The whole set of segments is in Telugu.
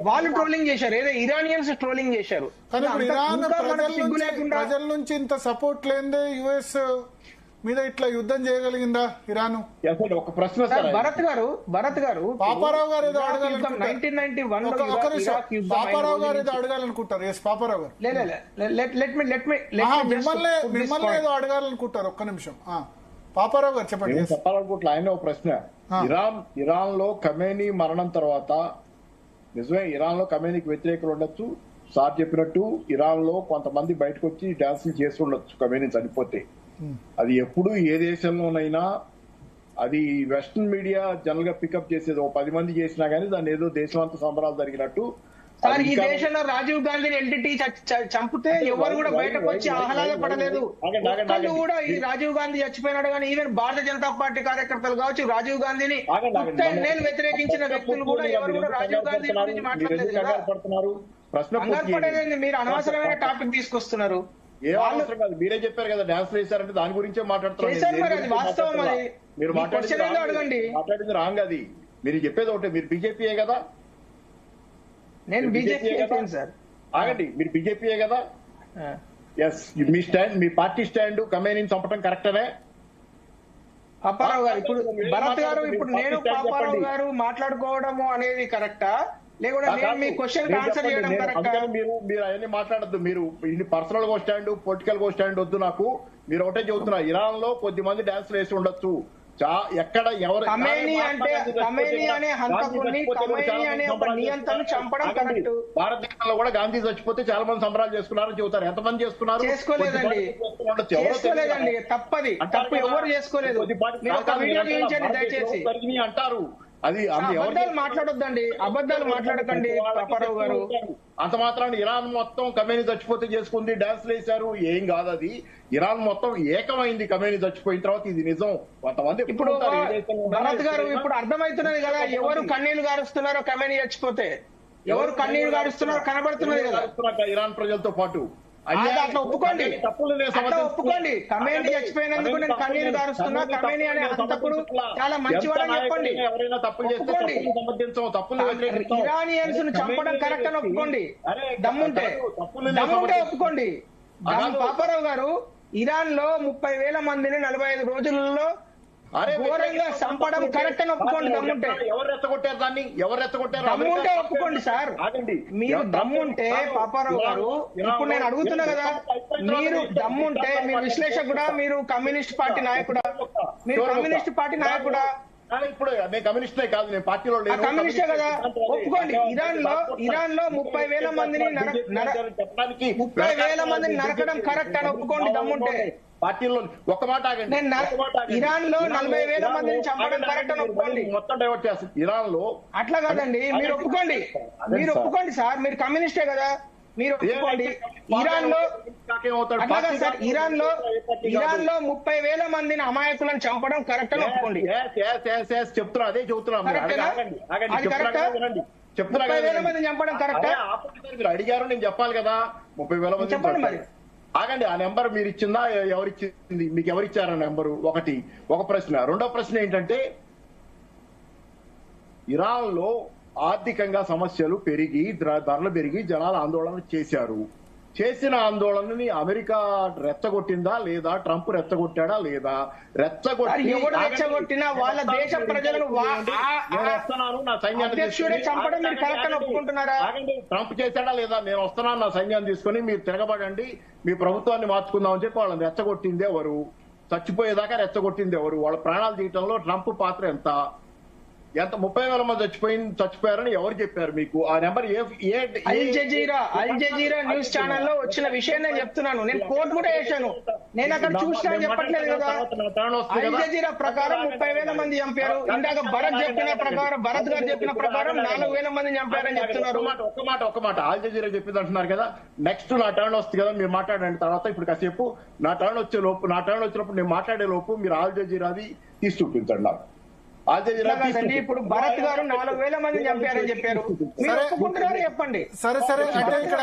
వాళ్ళు ట్రోలింగ్ చేశారు, ఏదో ఇరానియన్స్ ట్రోలింగ్ చేశారు. కానీ ఇప్పుడు ఇరాన్ ప్రజల నుంచి ఇంత సపోర్ట్ లేదే యుఎస్ మీద ఇట్లా యుద్ధం చేయగలిగిందా ఇరాన్? ఒక ప్రశ్న భరత్ గారు పాపారావు గారు ఏదో అడగాలనుకుంటారు. 1991 పాపారావు గారు ఏదో అడగాలనుకుంటారు. ఎస్ పాపారావు గారు మిమ్మల్ని ఏదో అడగాలనుకుంటారు. ఒక్క నిమిషం పాపారావు గారు చెప్పండి. చెప్పాలనుకుంటున్నా ఆయన ఒక ప్రశ్న. ఇరాన్ లో ఖమేనీ మరణం తర్వాత నిజమే ఇరాన్ లో ఖమేనీకి వ్యతిరేకులు ఉండొచ్చు. సార్ చెప్పినట్టు ఇరాన్ లో కొంతమంది బయటకు వచ్చి డాన్సులు చేసి ఉండొచ్చు ఖమేనీ చనిపోతే. అది ఎప్పుడు ఏ దేశంలోనైనా అది వెస్టర్న్ మీడియా జనరల్ గా పికప్ చేసేది. 10 మంది చేసినా గానీ దాన్ని ఏదో దేశం అంతా సంబరాలు జరిగినట్టు. సార్ ఈ దేశంలో రాజీవ్ గాంధీని ఎల్టీటీ చంపితే ఎవరు కూడా బయటకు వచ్చి ఆహ్లాదపడలేదు. ఒక్కళ్ళు కూడా ఈ రాజీవ్ గాంధీ చచ్చిపోయినాడు కానీ ఈవెన్ భారతీయ జనతా పార్టీ కార్యకర్తలు కావచ్చు రాజీవ్ గాంధీని వ్యతిరేకించిన వ్యక్తులు కూడా ఎవరు కూడా రాజీవ్ గాంధీ గురించి మాట్లాడలేదు కదా. మీరు అనవసరమైన టాపిక్ తీసుకొస్తున్నారు. మీరే చెప్పారు కదా డాన్స్ వేశారంటే దాని గురించే మాట్లాడుతున్నారు. మీరు మాట్లాడింది రాంగ్. అది మీరు చెప్పేది ఒకటి. మీరు బీజేపీయే కదా? నేను బీజేపీ సార్. ఆగండి, మీరు బీజేపీయే కదా? ఎస్. మీ పార్టీ స్టాండ్ ఖమేనీని చంపడం కరెక్టనే? పాపారావు గారు ఇప్పుడు భరత్ గారు ఇప్పుడు నేను పాపారావు గారు మాట్లాడుకోవడము అనేది కరెక్టా లేకుండా నేను మీ క్వశ్చన్ ఆన్సర్ చేయడం కరెక్టా? మీరు అవన్నీ మాట్లాడద్దు. మీరు ఇన్ని పర్సనల్ గా స్టాండ్ పొలిటికల్ గా స్టాండ్ వద్దు నాకు. మీరు ఒకటే చెబుతున్నారు ఇరాన్ లో కొద్దిమంది డాన్స్ వేసి ఉండొచ్చు. ఎక్కడ ఎవరు భారతదేశంలో కూడా గాంధీ చచ్చిపోతే చాలా మంది సంబరాలు చేసుకున్నారని చెబుతారు. ఎంతమంది చేసుకున్నారు? చేసుకోలేదండి. తప్పది, తప్పు ఎవరు చేసుకోలేదు. అంటారు. అది అబద్ధాలు మాట్లాడొద్దండి, అబద్ధాలు మాట్లాడకండి పాపారావు గారు. అంత మాత్రాన్ని ఇరాన్ మొత్తం ఖమేనీ చచ్చిపోతే చేసుకుంది, డాన్స్లు వేశారు. ఏం కాదు అది. ఇరాన్ మొత్తం ఏకమైంది ఖమేనీ చచ్చిపోయిన తర్వాత. ఇది నిజం. కొంతమంది ఇప్పుడు భరత్ గారు ఇప్పుడు అర్థమవుతున్నది కదా ఎవరు కన్నీళ్లు గారుస్తున్నారో. ఖమేనీ చచ్చిపోతే ఎవరు కన్నీళ్లు గారుస్తున్నారో కనబడుతున్నది కదా ఇరాన్ ప్రజలతో పాటు. అట్లా ఒప్పుకోండి, ఒప్పుకోండి. ఖమేనీ చచ్చిపోయినందుకు నేను కన్నీళ్లు గారుస్తున్నా, ఖమేనీ అనే హంతకుడు చాలా మంచివాడని చెప్పండి. ఇరానియన్స్ ను చంపడం కరెక్ట్ అని ఒప్పుకోండి. దమ్ముంటే ఒప్పుకోండి. పాపారావు గారు ఇరాన్ లో 30,000 మందిని 45 రోజులలో ఘోరంగా చంపడం కరెక్ట్ అని ఒప్పుకోండి. దమ్ముంటే ఎవరు రెచ్చగొట్టారు దాన్ని? ఎవరు రెచ్చగొట్టారు? దమ్ముంటే ఒప్పుకోండి సార్. మీరు దమ్ముంటే పాపారావు గారు ఇప్పుడు నేను అడుగుతున్నా కదా, మీరు దమ్ముంటే మీ విశ్లేషకుడా, మీరు కమ్యూనిస్ట్ పార్టీ నాయకుడా? మీరు కమ్యూనిస్ట్ పార్టీ నాయకుడా? ఇప్పుడు నేను కమ్యూనిస్టే కాదు, నేను పార్టీలో లేను. కమ్యూనిస్టే కదా, ఒప్పుకోండి. ఇరాన్ లో 30,000 మందిని 30,000 మందిని నరకడం కరెక్ట్ అని ఒప్పుకోండి దమ్ముంటే. పార్టీలో ఒక్క మాట ఆగండి. ఇరాన్ లో 40,000 మందిని చంపడం కరెక్ట్ అని ఒప్పుకోండి. మొత్తం డైవర్ట్ చేస్తుంది ఇరాన్ లో. అట్లా కాదండి, మీరు ఒప్పుకోండి. మీరు ఒప్పుకోండి సార్, మీరు కమ్యూనిస్టే కదా, మీరు ఒప్పుకోండి. ఇరాన్ లో ఇరాన్ లో 30,000 మందిని అమాయకులను చంపడం కరెక్ట్ అని ఒప్పుకోండి. చెప్తున్నా, అదే చెప్తున్నా. 30,000 మందిని చంపడం కరెక్ట్. మీరు అడిగారు, నేను చెప్పాలి కదా. 30,000 మంది చెప్పండి మరి. ఆగండి, ఆ నెంబర్ మీరు ఇచ్చిందా? ఎవరిచ్చింది? మీకు ఎవరిచ్చారు ఆ నెంబరు? ఒక ప్రశ్న. రెండో ప్రశ్న ఏంటంటే ఇరాన్ లో ఆర్థికంగా సమస్యలు పెరిగి ధరలు పెరిగి జనాలు ఆందోళన చేశారు. చేసిన ఆందోళనని అమెరికా రెచ్చగొట్టిందా లేదా? ట్రంప్ రెచ్చగొట్టాడా లేదా? రెచ్చగొట్టినా వాళ్ళ దేశ ప్రజలను నా సైన్యాన్ని ట్రంప్ చేశాడా లేదా? నేను వస్తున్నాను నా సైన్యాన్ని తీసుకుని మీరు తిరగబడండి, మీ ప్రభుత్వాన్ని మార్చుకుందామని చెప్పి వాళ్ళని రెచ్చగొట్టింది ఎవరు? చచ్చిపోయేదాకా రెచ్చగొట్టింది ఎవరు? వాళ్ళ ప్రాణాలు తీయటంలో ట్రంప్ పాత్ర ఎంత? 30,000 మంది చచ్చిపోయారని ఎవరు చెప్పారు మీకు? ఆ నెంబర్ అల్ జజీరా న్యూస్ ఛానల్లో వచ్చిన విషయం నేను చెప్తున్నాను. నేను కోర్టు కూడా వేశాను, నేను అక్కడ చూసినా చెప్పట్లేదు కదా. అల్ జజీరా ప్రకారం 30,000 మంది చంపారు. ఇందాక భరత్ గారు చెప్పిన ప్రకారం 4,000 మంది చంపారని చెప్తున్నారు. ఒక మాట అల్ జజీరా చెప్పింది అంటున్నారు కదా. నెక్స్ట్ నా టర్న్ వస్తుంది కదా, మీరు మాట్లాడండి. తర్వాత ఇప్పుడు కాసేపు నా టర్న్ వచ్చినప్పుడు నేను మాట్లాడే లోపు మీరు అల్ జజీరాది తీసి చూపించండి నాకు. ఇప్పుడు భరత్ గారు 4,000 మంది చంపారని చెప్పారు, చెప్పండి. సరే అంటే ఇక్కడ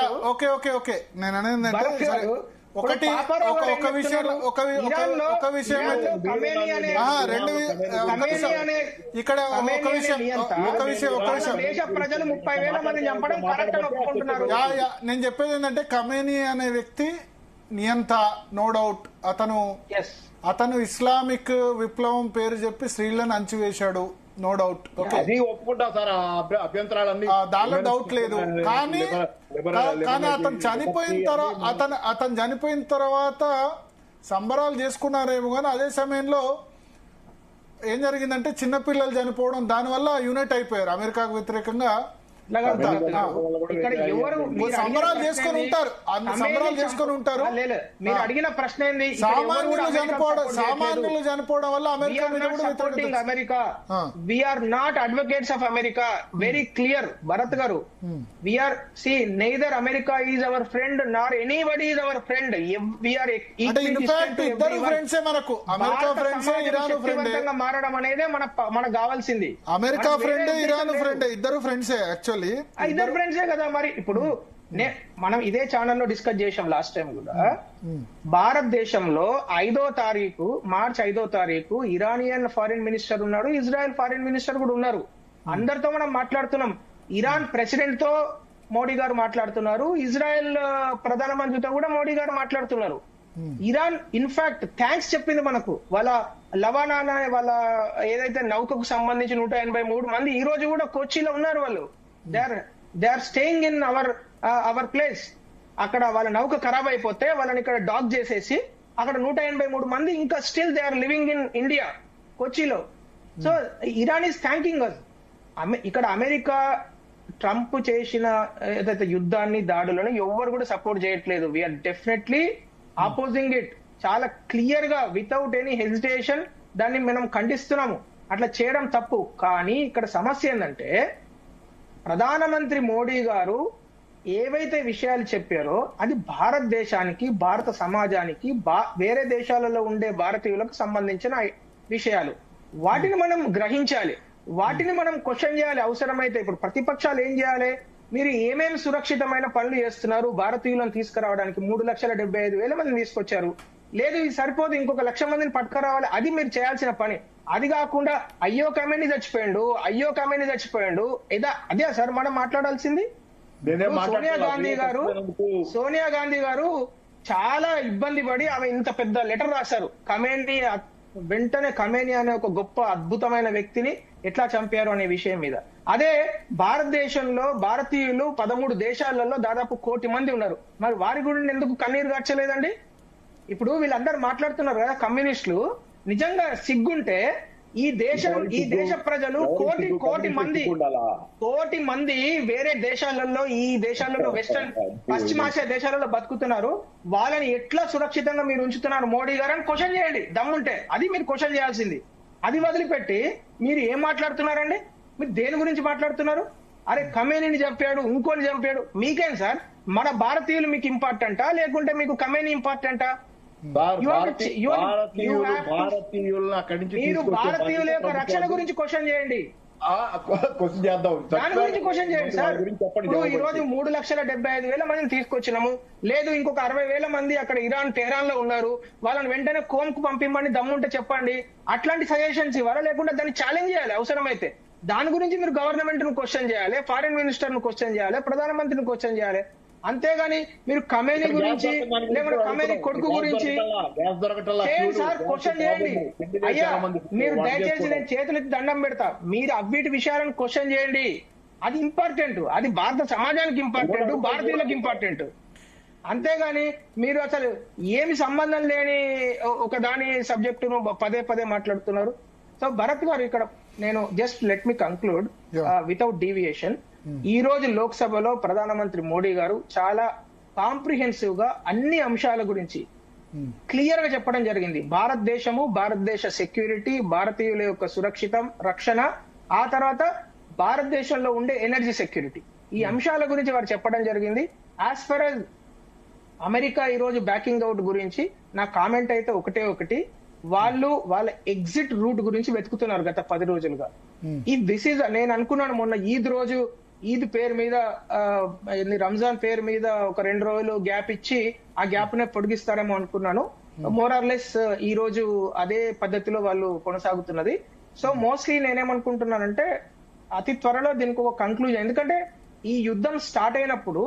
ఓకే నేను అనేది ఒకటి ఒక విషయం ఒక విషయం ఇక్కడ ఒక విషయం దేశ ప్రజలు 30,000 మంది చంపడం కరెక్ట్ అని ఒప్పుకుంటున్నారు. నేను చెప్పేది ఏంటంటే ఖమేనీ అనే వ్యక్తి నియంత, నో డౌట్. అతను ఇస్లామిక్ విప్లవం పేరు చెప్పి స్త్రీలను అంచివేశాడు, నో డౌట్. అది ఒప్పుకుంటా సార్, అభ్యంతరాలన్నీ దానిలో డౌట్ లేదు. కానీ అతను చనిపోయిన తర్వాత సంబరాలు చేసుకున్నారేమో, కానీ అదే సమయంలో ఏం జరిగిందంటే చిన్నపిల్లలు చనిపోవడం, దానివల్ల యూనైట్ అయిపోయారు అమెరికాకు వ్యతిరేకంగా. సంబరాలు చేసుకొని ఉంటారు, సంబరాలు చేసుకొని ఉంటారు. మీరు అడిగిన ప్రశ్న ఏంది? సామాన్యులు చనిపోవడం వల్ల అమెరికా మీద కూడా America. We are not advocates of America. Very clear Bharat garu. We are see neither America is our friend nor anybody is our friend. We are ఇద్దరు ఫ్రెండ్సే మనకు. America friends, Iran friend. మారడం అనేదే మనకు కావాల్సింది. అమెరికా ఫ్రెండ్, ఇరాన్ ఫ్రెండ్, ఇద్దరు ఫ్రెండ్సే యాక్చువల్లీ. ఇద్దరు ఫ్రెండ్సే కదా. మరి ఇప్పుడు మనం ఇదే ఛానల్లో డిస్కస్ చేసాం లాస్ట్ టైం కూడా. భారతదేశంలో మార్చి 5వ తారీఖు ఇరానియన్ ఫారిన్ మినిస్టర్ ఉన్నాడు, ఇజ్రాయెల్ ఫారిన్ మినిస్టర్ కూడా ఉన్నారు. అందరితో మనం మాట్లాడుతున్నాం. ఇరాన్ ప్రెసిడెంట్ తో మోడీ గారు మాట్లాడుతున్నారు, ఇజ్రాయెల్ ప్రధానమంత్రితో కూడా మోడీ గారు మాట్లాడుతున్నారు. ఇరాన్ ఇన్ఫాక్ట్ థ్యాంక్స్ చెప్పింది మనకు. వాళ్ళ లవానా వాళ్ళ ఏదైతే నౌకకు సంబంధించి 183 మంది ఈ రోజు కూడా కొచ్చిలో ఉన్నారు. వాళ్ళు they are staying in our place. అక్కడ వాళ్ళ నౌక ఖరాబ్ అయిపోతే వాళ్ళని ఇక్కడ డాక్ చేసేసి అక్కడ 183 మంది ఇంకా still they are living in India, కొచ్చిలో. So Iran is thanking us. ఇక్కడ అమెరికా ట్రంప్ చేసిన ఏదైతే యుద్ధాన్ని, దాడులను ఎవ్వరు కూడా సపోర్ట్ చేయట్లేదు. We are definitely opposing it. చాలా క్లియర్ గా వితౌట్ ఎనీ హెజిటేషన్ దాన్ని మనం ఖండిస్తున్నాము. అట్లా చేయడం తప్పు. కానీ ఇక్కడ సమస్య ఏంటంటే ప్రధానమంత్రి మోడీ గారు ఏవైతే విషయాలు చెప్పారో అది భారతదేశానికి, భారత సమాజానికి, వేరే దేశాలలో ఉండే భారతీయులకు సంబంధించిన విషయాలు. వాటిని మనం గ్రహించాలి, వాటిని మనం క్వశ్చన్ చేయాలి అవసరమైతే. ఇప్పుడు ప్రతిపక్షాలు ఏం చేయాలి? మీరు ఏమేమి సురక్షితమైన పనులు చేస్తున్నారు? భారతీయులను తీసుకురావడానికి 3,75,000 మందిని తీసుకొచ్చారు. లేదు ఇది సరిపోదు, ఇంకొక 1,00,000 మందిని పట్టుకురావాలి. అది మీరు చేయాల్సిన పని. అది కాకుండా అయ్యో ఖమేనీ చచ్చిపోయాడు అదే సార్ మనం మాట్లాడాల్సింది. సోనియా గాంధీ గారు చాలా ఇబ్బంది పడి ఆమె ఇంత పెద్ద లెటర్ రాశారు. వెంటనే ఖమేనీ అనే ఒక గొప్ప అద్భుతమైన వ్యక్తిని ఎట్లా చంపారు అనే విషయం మీద. అదే భారతదేశంలో భారతీయులు 13 దేశాలలో దాదాపు 1 కోటి మంది ఉన్నారు. మరి వారి గురించి ఎందుకు కన్నీరు గార్చలేదండి? ఇప్పుడు వీళ్ళందరూ మాట్లాడుతున్నారు కదా కమ్యూనిస్టులు. నిజంగా సిగ్గుంటే ఈ దేశ ప్రజలు కోటి మంది వేరే దేశాలలో, ఈ దేశాలలో వెస్టర్న్ పశ్చిమాసియా దేశాలలో బతుకుతున్నారు. వాళ్ళని ఎట్లా సురక్షితంగా మీరు ఉంచుతున్నారు మోడీ గారు అని క్వశ్చన్ చేయండి దమ్ముంటే. అది మీరు క్వశ్చన్ చేయాల్సింది. అది వదిలిపెట్టి మీరు ఏం మాట్లాడుతున్నారండి? మీరు దేని గురించి మాట్లాడుతున్నారు? అరే ఖమేనీని చంపాడు, ఇంకోని చంపాడు. మీకేం సార్? మన భారతీయులు మీకు ఇంపార్టెంటా లేకుంటే మీకు ఖమేనీ ఇంపార్టెంటా? మీరు భారతీయుల యొక్క రక్షణ గురించి క్వశ్చన్ చేయండి, దాని గురించి క్వశ్చన్ చేయండి సార్. ఇప్పుడు ఈ రోజు 3,75,000 మందిని తీసుకొచ్చినాము. లేదు ఇంకొక 60,000 మంది అక్కడ టెహరాన్ లో ఉన్నారు, వాళ్ళని వెంటనే కోమ్ కు పంపిమ్మని దమ్ముంటే చెప్పండి. అట్లాంటి సజెషన్స్ ఇవ్వాలా? లేకుంటే దాన్ని ఛాలెంజ్ చేయాలి అవసరమైతే. దాని గురించి మీరు గవర్నమెంట్ ను క్వశ్చన్ చేయాలి, ఫారిన్ మినిస్టర్ ను క్వశ్చన్ చేయాలి, ప్రధానమంత్రిని క్వశ్చన్ చేయాలి. అంతేగాని మీరు ఖమేనీ గురించి లేకుంటే ఖమేనీ కొడుకు గురించి సార్ క్వశ్చన్ చేయండి. అయ్యా మీరు దయచేసి నేను చేతులెత్తి దండం పెడతా, మీరు అవ్విటి విషయాలను క్వశ్చన్ చేయండి. అది ఇంపార్టెంట్, అది భారత సమాజానికి ఇంపార్టెంట్, భారతీయులకు ఇంపార్టెంట్. అంతేగాని మీరు అసలు ఏమి సంబంధం లేని ఒక దాని సబ్జెక్టును పదే మాట్లాడుతున్నారు. సో భరత్ గారు, ఇక్కడ నేను just let me conclude without deviation. ఈ రోజు లోక్సభలో ప్రధానమంత్రి మోడీ గారు చాలా కాంప్రిహెన్సివ్ గా అన్ని అంశాల గురించి క్లియర్ గా చెప్పడం జరిగింది. భారతదేశ సెక్యూరిటీ, భారతీయుల యొక్క సురక్షితం రక్షణ, ఆ తర్వాత భారతదేశంలో ఉండే ఎనర్జీ సెక్యూరిటీ, ఈ అంశాల గురించి వారు చెప్పడం జరిగింది. యాజ్ ఫర్ as అమెరికా ఈ రోజు బ్యాకింగ్ అవుట్ గురించి నా కామెంట్ అయితే ఒకటి, వాళ్ళు వాళ్ళ ఎగ్జిట్ రూట్ గురించి వెతుకుతున్నారు గత 10 రోజులుగా. ఈ దిస్ ఈజ్ నేను అనుకున్నాను మొన్న ఈద్ రోజు ఈద్ పేరు మీద రంజాన్ పేరు మీద ఒక 2 రోజులు గ్యాప్ ఇచ్చి ఆ గ్యాప్ నే పొడిగిస్తారేమో అనుకున్నాను. మోర్ ఆర్ లెస్ ఈ రోజు అదే పద్ధతిలో వాళ్ళు కొనసాగుతున్నది. సో మోస్ట్లీ నేనేమనుకుంటున్నానంటే అతి త్వరలో దీనికి ఒక కంక్లూజన్, ఎందుకంటే ఈ యుద్ధం స్టార్ట్ అయినప్పుడు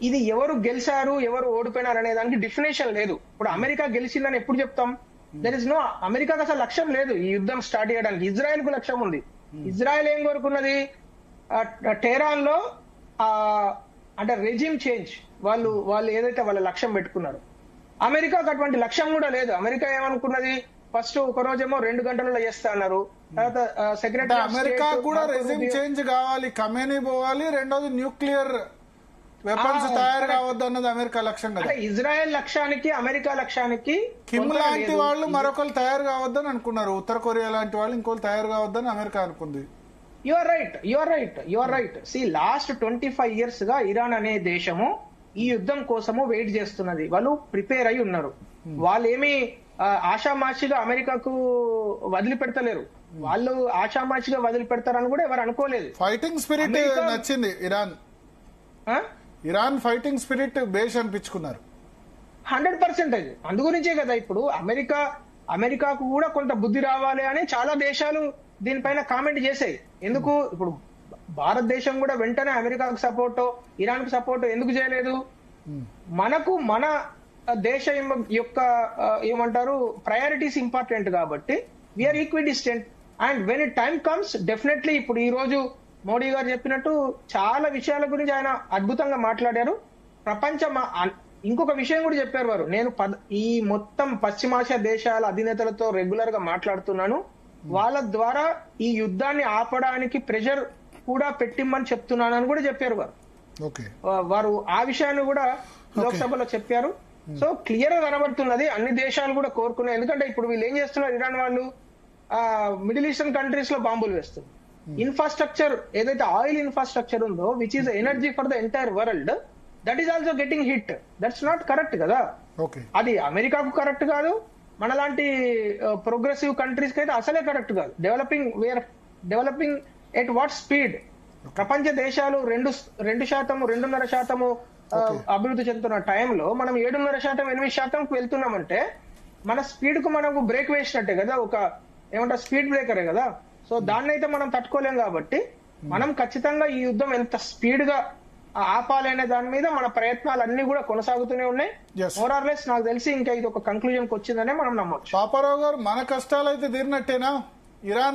ఇది ఎవరు గెలిచారు ఎవరు ఓడిపోయినారు అనే దానికి డెఫినేషన్ లేదు. ఇప్పుడు అమెరికా గెలిచిందని ఎప్పుడు చెప్తాం? దర్ ఇస్ నో, అమెరికాకి అసలు లక్ష్యం లేదు ఈ యుద్ధం స్టార్ట్ చేయడానికి. ఇజ్రాయెల్ కు లక్ష్యం ఉంది. ఇజ్రాయెల్ ఏం కోరుకున్నది? టెహరాన్ లో అంటే రెజిమ్ చేంజ్ వాళ్ళు ఏదైతే వాళ్ళ లక్ష్యం పెట్టుకున్నారు. అమెరికాకు అటువంటి లక్ష్యం కూడా లేదు. అమెరికా ఏమనుకున్నది? ఫస్ట్ ఒక రోజేమో 2 గంటలలో చేస్తా అన్నారు. తర్వాత సెక్రటరీ అమెరికా కూడా రెజిమ్ చేంజ్ కావాలి, ఖమేనీ పోవాలి, రెండోది న్యూక్లియర్ వెపన్స్ తయారు కావద్దు అన్నది అమెరికా లక్ష్యం కదా. ఇజ్రాయెల్ లక్ష్యానికి అమెరికా లక్షానికి కిమ్ లాంటి వాళ్ళు మరొకరు తయారు కావద్దని అనుకున్నారు. ఉత్తర కొరియా లాంటి వాళ్ళు ఇంకోళ్ళు తయారు కావద్దని అమెరికా అనుకుంది. You are right. See last 25 years గా ఇరాన్ అనే దేశము ఈ యుద్ధం కోసము వెయిట్ చేస్తున్నది. వాళ్ళు ప్రిపేర్ అయి ఉన్నారు. వాళ్ళేమి ఆషామాషిగా అమెరికాకు వదిలిపెడతలేరు. వాళ్ళు ఆషామాషిగా వదిలిపెడతారని కూడా ఎవరు అనుకోలేదు. ఫైటింగ్ స్పిరిట్ నచ్చింది ఇరాన్ ఫైటింగ్ స్పిరిట్ బేస్ అనిపించుకున్నారు 100%. అందుగురించే కదా ఇప్పుడు అమెరికాకు కూడా కొంత బుద్ధి రావాలి అని చాలా దేశాలు దీనిపైన కామెంట్ చేశాయి. ఎందుకు ఇప్పుడు భారతదేశం కూడా వెంటనే అమెరికాకు సపోర్ట్ ఇరాన్ కు సపోర్ట్ ఎందుకు చేయలేదు? మనకు మన దేశం యొక్క ఏమంటారు ప్రయారిటీస్ ఇంపార్టెంట్ కాబట్టి we are equidistant. And when it time comes definitely ఇప్పుడు ఈ రోజు మోడీ గారు చెప్పినట్టు చాలా విషయాల గురించి ఆయన అద్భుతంగా మాట్లాడారు. ఇంకొక విషయం కూడా చెప్పారు వారు. నేను ఈ మొత్తం పశ్చిమాసియా దేశాల అధినేతలతో రెగ్యులర్ గా మాట్లాడుతున్నాను. వాళ్ళ ద్వారా ఈ యుద్ధాన్ని ఆపడానికి ప్రెషర్ కూడా పెట్టిమ్మని చెప్తున్నానని కూడా చెప్పారు వారు ఆ విషయాన్ని కూడా లోక్సభలో చెప్పారు. సో క్లియర్ గా కనబడుతున్నది అన్ని దేశాలు కూడా కోరుకున్నాయి. ఎందుకంటే ఇప్పుడు వీళ్ళు ఏం చేస్తున్నారు? ఇరాన్ వాళ్ళు మిడిల్ ఈస్టర్న్ కంట్రీస్ లో బాంబులు వేస్తున్నారు. ఇన్ఫ్రాస్ట్రక్చర్ ఏదైతే ఆయిల్ ఇన్ఫ్రాస్ట్రక్చర్ ఉందో which is energy for the entire world, that is also getting hit. That's not correct కదా. అది అమెరికాకు కరెక్ట్ కాదు, మనలాంటి ప్రోగ్రెసివ్ కంట్రీస్ కి అయితే అసలే కరెక్ట్ కాదు. Developing at what speed? ప్రపంచ దేశాలు 2%, 2.5% అభివృద్ధి చెందుతున్న టైంలో మనం 7.5%, 8% వెళ్తున్నామంటే మన స్పీడ్ కు మనకు బ్రేక్ వేసినట్టే కదా, ఒక ఏమంటారు స్పీడ్ బ్రేకరే కదా. సో దాన్ని అయితే మనం తట్టుకోలేం కాబట్టి మనం ఖచ్చితంగా ఈ యుద్ధం ఎంత స్పీడ్ గా ఆపాలనే దాని మీద మన ప్రయత్నాలు అన్ని కూడా కొనసాగుతూనే ఉన్నాయి. మోర్ ఆర్ లెస్ నాకు తెలిసి ఇంకా ఇది ఒక కంక్లూజన్ కి వచ్చిందనే మనం నమ్మొచ్చు. పాపారావు గారు, మన కష్టాలు అయితే తీరినట్టేనా? ఇరాన్